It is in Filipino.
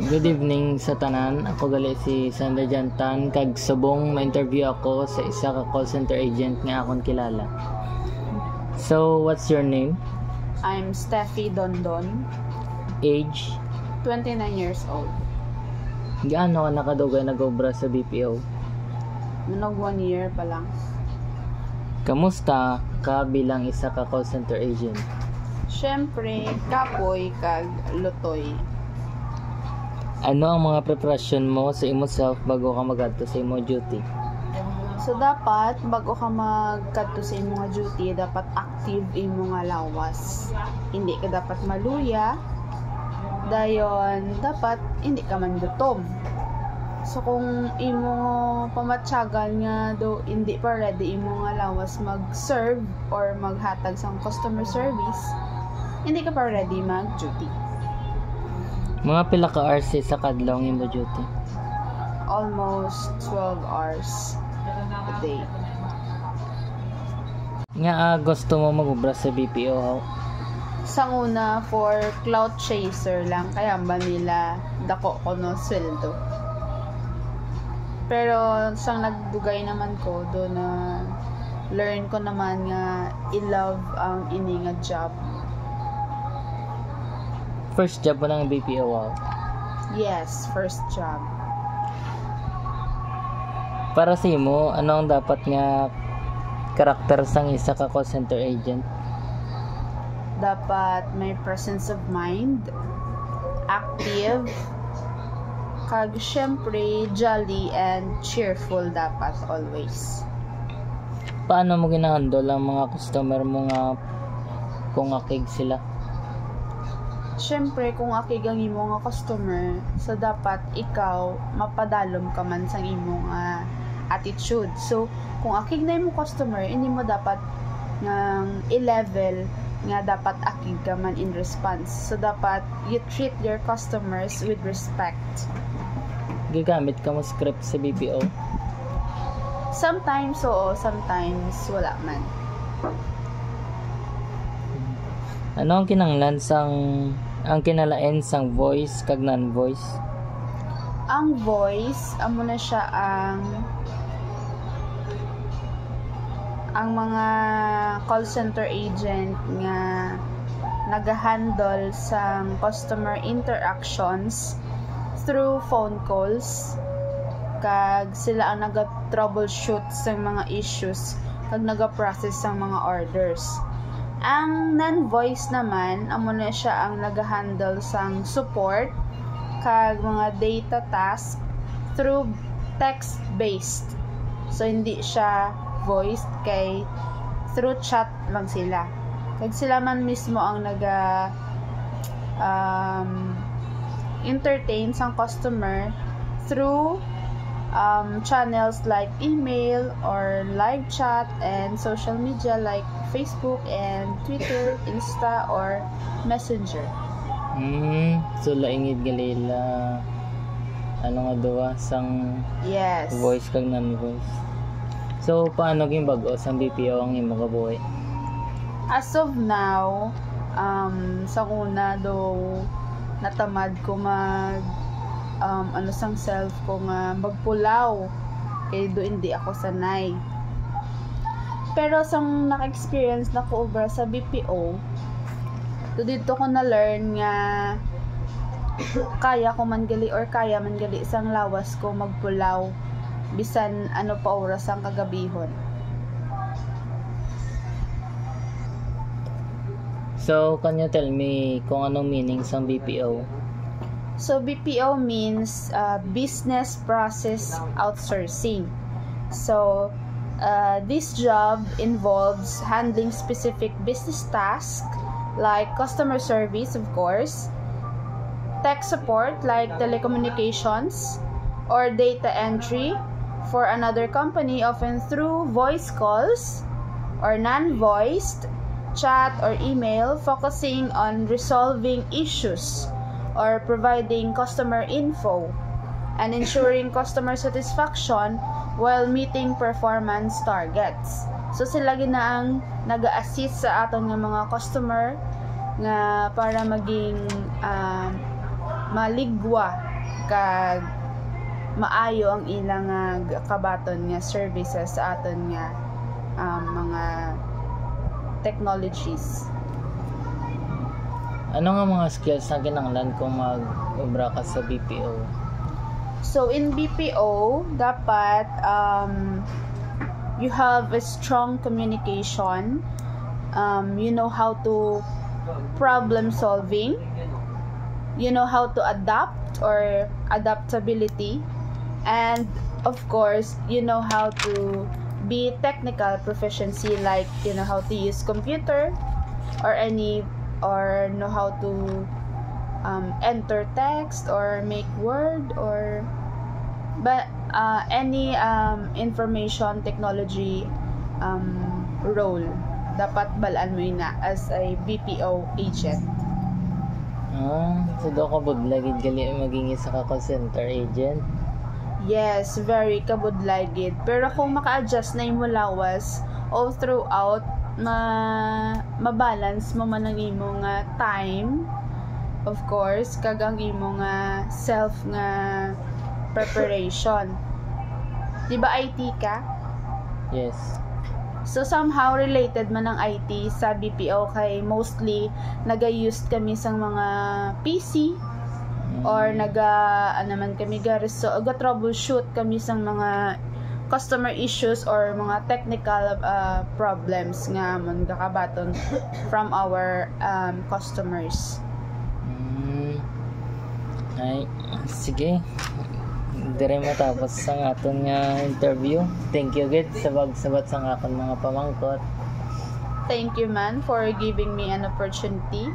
Good evening sa tanan. Ako gali si Sander Jantan. Kag subong ma-interview ako sa isa ka call center agent nga akong kilala. So, what's your name? I'm Steffi Dondon, Age? 29 years old. Gaano ka nakadugay nag-obra sa BPO? Manog 1 year pa lang. Kamusta ka bilang isa ka call center agent? Siyempre, kapoy kag lutoy. Ano ang mga preparasyon mo sa imo self bago ka magadto sa imo duty? So, dapat, bago ka magkadto sa imong duty, dapat active imo nga lawas. Hindi ka dapat maluya. Dayon, dapat hindi ka man gutom. So, kung imo pamatyagan nga do hindi pa ready imo nga lawas mag-serve or maghatag sa customer service, hindi ka pa ready mag-duty. Mga pila ka hours sa kadlaw imo duty? Almost 12 hours a day. Nga gusto mo mag-obra sa BPO? Sa una, for cloud chaser lang, kaya ba nila dako ko no sweldo. Pero sang nagdugay naman ko do na learn ko naman nga i-love ang ini nga job. First job mo ng BPO? Yes, first job. Para sa imo, ano ang dapat nga karakter sang isa ka call center agent? Dapat may presence of mind, active, kag syempre jolly and cheerful dapat always. Paano mo ginahandle ang mga customer mo nga kung akig sila? Syempre, kung akig ang imo nga customer, so dapat ikaw mapadalom ka man sa imo nga attitude. So, kung akig na imo customer, hindi mo dapat ng i-level nga dapat akig ka man in response. So, dapat you treat your customers with respect. Gigamit ka mo script sa BPO? Sometimes oo, sometimes wala man. Ano ang kinahanglan ang kinalain sang voice kag non-voice? Ang voice, amo na siya ang mga call center agent nga nag-handle sa customer interactions through phone calls, kag sila ang nag-troubleshoot sa mga issues kag nag-process sa mga orders. Ang non-voice naman, amo na siya ang nag-handle sang support kag mga data task through text-based. So, hindi siya voiced kay through chat lang sila. Kag sila man mismo ang entertain sang customer through channels like email or live chat and social media like Facebook and Twitter, Insta, or Messenger. So laingid galila ano nga duwa sang Yes. voice kag non-voice. So paano ging bag-o sang BPO ang imo kabuhi? As of now, sa una do natamad ko sang self ko nga magpulaw kay do hindi ako sanay. Pero sang naka-experience na ko obra sa BPO, so dito ko na-learn nga kaya man gali sang lawas ko magpulaw bisan ano pa oras ang kagabihon. So can you tell me kung anong meaning sang BPO? So BPO means business process outsourcing. So this job involves handling specific business tasks like customer service, of course, tech support like telecommunications, or data entry for another company, often through voice calls or non-voiced, chat or email, focusing on resolving issues or providing customer info and ensuring customer satisfaction while meeting performance targets. So sila ginaang nag-assist sa aton nga mga customer nga para maging maligwa kag maayo ang ilang kabaton nga services sa aton nga mga technologies. Ano nga mga skills na kinahanglan kung mag-obra ka sa BPO? So in BPO, dapat you have a strong communication. You know how to problem solving. You know how to adapt or adaptability. And of course, you know how to be technical proficiency, like you know how to use computer or know how to enter text or make word or any information technology role dapat balaan mo na as a BPO agent. So do ka budlagid gali maging isa ka call center agent? Yes, very kabudlagid. Pero kung maka-adjust na yung lawas all throughout, mabalance mo man ang imong time, of course, kag ang imong self nga preparation. Di ba IT ka? Yes. So somehow related man ang IT sa BPO kay mostly naga-use kami sa mga PC or naman kami troubleshoot kami sa mga customer issues or mga technical problems nga man gakabaton from our customers. Ay, sige. Dire matapos ang aton nga interview. Thank you gid sa pagsabat sa akon mga pamangkot. Thank you man for giving me an opportunity.